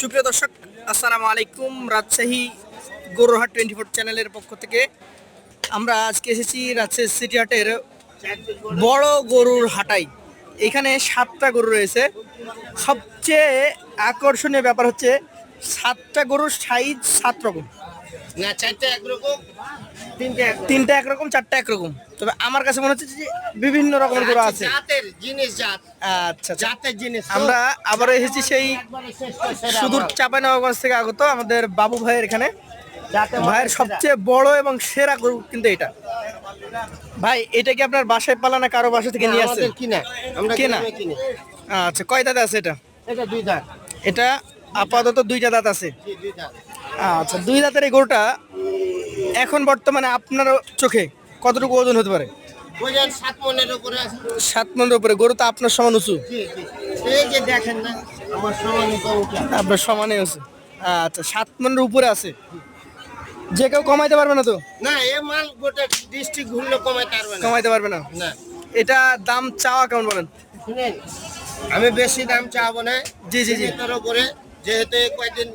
সুপ্রিয় দর্শক, আসসালামু আলাইকুম। রাজশাহী গরুরহাট 24 চ্যানেলের পক্ষ থেকে আমরা আজকে এসেছি রাজশাহী সিটি হাটের বড় গরুর হাটাই। এখানে 7টা গরু রয়েছে। সবচেয়ে আকর্ষণীয় ব্যাপার হচ্ছে 7টা গরুর সাইজ 7 রকম না, চারটে একরকম, তিনটে একরকম। 3টা একরকম, 4টা একরকম। তবে আমার কাছে মনে হচ্ছে যে বিভিন্ন রকমের গরু আছে। জাতের জিনিস, জাত আচ্ছা, জাতের জিনিস তো। আমরা আবার এসেছি সেই একবারে শ্রেষ্ঠ সেরা সুদূর মাল। চাঁপাইনবাবগঞ্জ থেকে আগত আমাদের বাবু ভাইয়ের এখানে। জাতের ভাইয়ের মধ্যে সবচেয়ে বড় এবং সেরা গরু কিন্তু এটা। ভাই, এটা কি আপনার বাসায় পালা না কারো বাসা থেকে সেরা। নিয়ে না, আসছেন? আমাদের কিনা, আমরা কেনা? কিনে কিনি। আচ্ছা, কয় দাঁত আছে এটা? এটা দুই দাঁত। এটা আপাতত 2টা দাঁত আছে। জি, দুই দাঁত। আচ্ছা, 2 দাঁতের এই গরুটা এখন বর্তমানে আপনার চোখে কতটুকু ওজন হতে পারে? ওজন 7 মনের উপরে আছে। 7 মনের উপরে। গরু তো আপনার সমান উঁচু। জি জি, এই যে দেখেন না, আমার সমানিত উঠা। আপনার সমানে আছে। আচ্ছা, 7 মনের উপরে আছে। যে কেউ কমাইতে পারবে না তো? না, এ মাল গোটা ডিস্ট্রিক্ট ঘুরলে কমাইতে পারবে না। কমাইতে পারবে না। না, এটা দাম চাওয়া কেমন বলেন? শুনেন, আমি বেশি দাম চাবো না। জি, জি, জি। সীমিতর উপরে, যেহেতু এই কয়েকদিন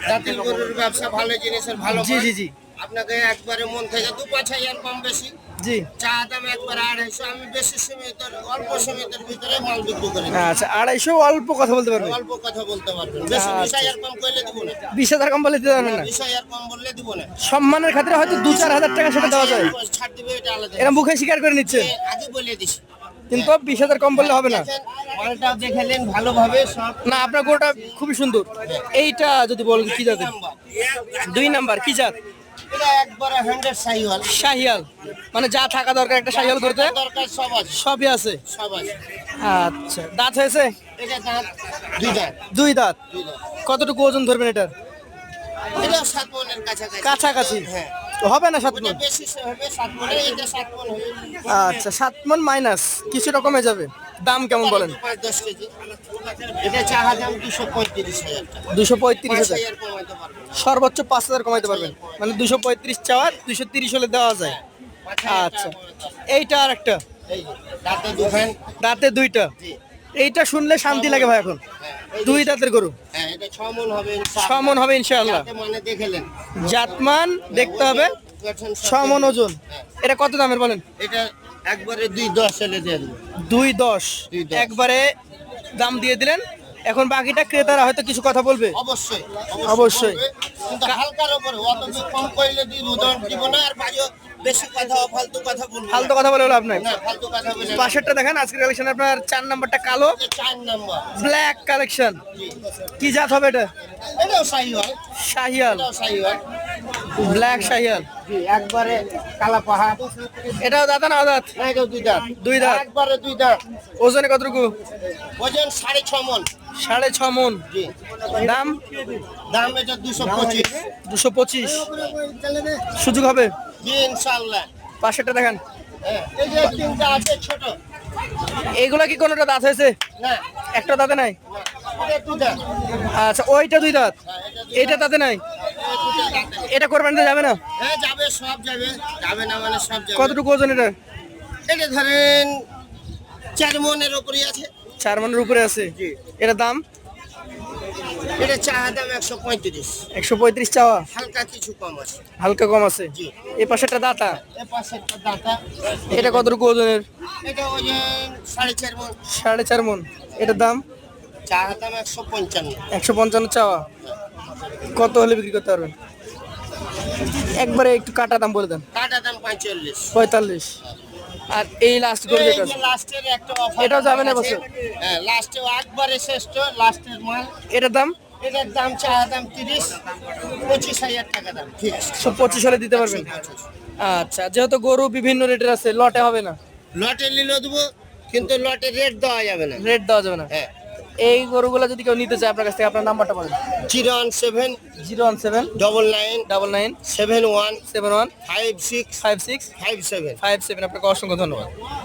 জাতির গরুর ব্যবসা ভালো, জিনিসের ভালো জি, মাল। জি, জি। আপনাকে একবারে মন থেকে 2-5 হাজার কম বেশি জি। চা দাম একবার 250। আমি বেশি সীমিত, অল্প সীমিতের ভিতরে মাল বিক্রি করি। আচ্ছা, 250 অল্প কথা বলতে পারবে? অল্প কথা বলতে পারবেন, বেশি 20 হাজার কম করলে দিব না। 20,000 কম বলে দিতে পারবেন না? 20 হাজার কম বললে দিব না। সম্মানের খাতিরে হয়তো 2-4 হাজার টাকা সেটা দেওয়া যায়। ছাড় দিবে, এটা আলাদা। এরা মুখে স্বীকার করে নিচ্ছে, আগে বলে দিছি। কিন্তু 20,000 কম বললে হবে না। দেখেন, মালটাও দেখালেন ভালোভাবে সব। না, আপনার গরুটা খুবই সুন্দর। এইটা যদি বলেন কি জাতের? নাম্বার। 2 নাম্বার কি জাত? এটা একবারে 100 সাইওয়াল। শাহিয়াল। মানে যা থাকা দরকার একটা শাহিয়াল করতে দরকার সব আছে, সবই আছে। সব আছে। আচ্ছা, দাঁত হয়েছে? এটা দাঁত দুই দাঁত। 2 দাঁত। দুই দাঁত। কতটুকু ওজন ধরবেন এটার? এটা 7 মনের কাছাকাছি। কাছাকাছি? হ্যাঁ, তো হবে না 7 ওটা মন? বেশি হবে 7 মনে, এটা 7 মন হবে। আচ্ছা, 7 মন মাইনাস কিছুটা কমে যাবে। দাম কেমন বলেন? 5-10 কেজি। এটা চাহা দাম 235,000 টাকা। 235,000। 5,000 কমাইতে পারবো না। সর্বোচ্চ 5,000 কমাইতে পারবেন। মানে 235 চাওয়ার 230 হলে দেওয়া যায়। 5,000 আচ্ছা, টাকা কমাইতে পারবো। এইটা আর একটা। এই যে, দাঁতে দুখান। দাঁতে 2টা। জি। এইটা শুনলে শান্তি লাগে ভাই এখন। হ্যাঁ, এই যে, 2 দাঁতের গরু। হ্যাঁ, এটা 6 মন হবে ইনশাআল্লাহ। 6 মন হবে ইনশাআল্লাহ। দাঁতে মানে দেখেলেন। জাতমান দেখতে হবে। গঠন সব 6 মন ওজন। হ্যাঁ। এটা কত দামের বলেন? এটা একবারে 2.10 এলে দিয়ে দেবো। 2.10। 2.10 একবারে দাম দিয়ে দিলেন। এখন বাকিটা ক্রেতারা হয়তো কিছু কথা বলবে। অবশ্যই অবশ্যই। বলবে, কিন্তু হালকার উপরে অত কম করলে দিব না। আর বাজে বেশি কথা, ফালতু কথা বলবো না। ফালতু কথা বলে লাভ নাই। না, ফালতু কথা বলে না। পাশেরটা দেখেন, আজকের কালেকশন আপনার 4 নাম্বারটা কালো, এটা 4 নাম্বার। Black collection. কি জাত হবে এটা? এটাও সাইওয়াল। শাহিয়াল। এটাও সাইওয়াল। ব্ল্যাক শাহিয়াল। জি, একবারে কালা পাহাড়। এটাও দাঁত না দাঁত? না, এটাও 2 দাঁত। 2 দাঁত। একবারে 2 দাঁত। ওজনে কতটুকু? ওজন 6.5 মন। 6.5 মন। জি। দাম? দাম এটা 225। 225। সুযোগ হবে? জি, ইনশাআল্লাহ। পাশেরটা দেখেন। হ্যাঁ, এই যে 3টা আছে ছোট। এইগুলা কি কোনোটা দাঁত হয়েছে? না, একটা দাঁতে নাই? না, এটা 2 দাঁত। আচ্ছা, ওইটা 2 দাঁত, হ্যাঁ, এটা 2 এইটা দাঁতে নাই। এটা 2 দাঁত। এটা কোরবানিতে যাবে না? হ্যাঁ, যাবে, সব যাবে। যাবে না মানে সব যাবে। কতটুকু ওজন এটা? এটা ধরেন 4 মনের উপরে আছে। 4 মনের উপরে আছে। জি। এটার দাম? এটা চাহা দাম 135। 135 চাওয়া। হালকা কিছু কম আছে। হালকা কম আছে। জি। এই পাশেরটা দাঁতা। এ পাশেরটা দাঁতা। এটা কতটুকু ওজনের? এটা ওজন 4.5 মন। 4.5 মন। এটার দাম? চাহা দাম 155। 155 চাওয়া। কত হলে বিক্রি করতে পারবেন? একবারে একটু কাটা দাম বলে দেন। কাটা দাম 45। 45। আর এই লাস্ট করে এই যেটা যে লাস্টের একটা অফার। এটাও যাবে না বছর? হ্যাঁ, লাস্টে একবারে শ্রেষ্ঠ লাস্টের মাল। এটার দাম? এটার দাম চাহা দাম 30। 25,000 টাকা দাম। ঠিক আছে। 25 হলে দিতে পারবেন? আচ্ছা, যেহেতু গরু বিভিন্ন রেটের আছে, লটে হবে না? লটে নিলে দেবো, কিন্তু লটে রেট দেওয়া যাবে না। রেট দেওয়া যাবে না। হ্যাঁ। এই গরুগুলো যদি কেউ নিতে চায় আপনার কাছ থেকে, আপনার নাম্বারটা বলেন। 017 017 99 99 71 71 56 56 57। 57। আপনাকে অসংখ্য ধন্যবাদ।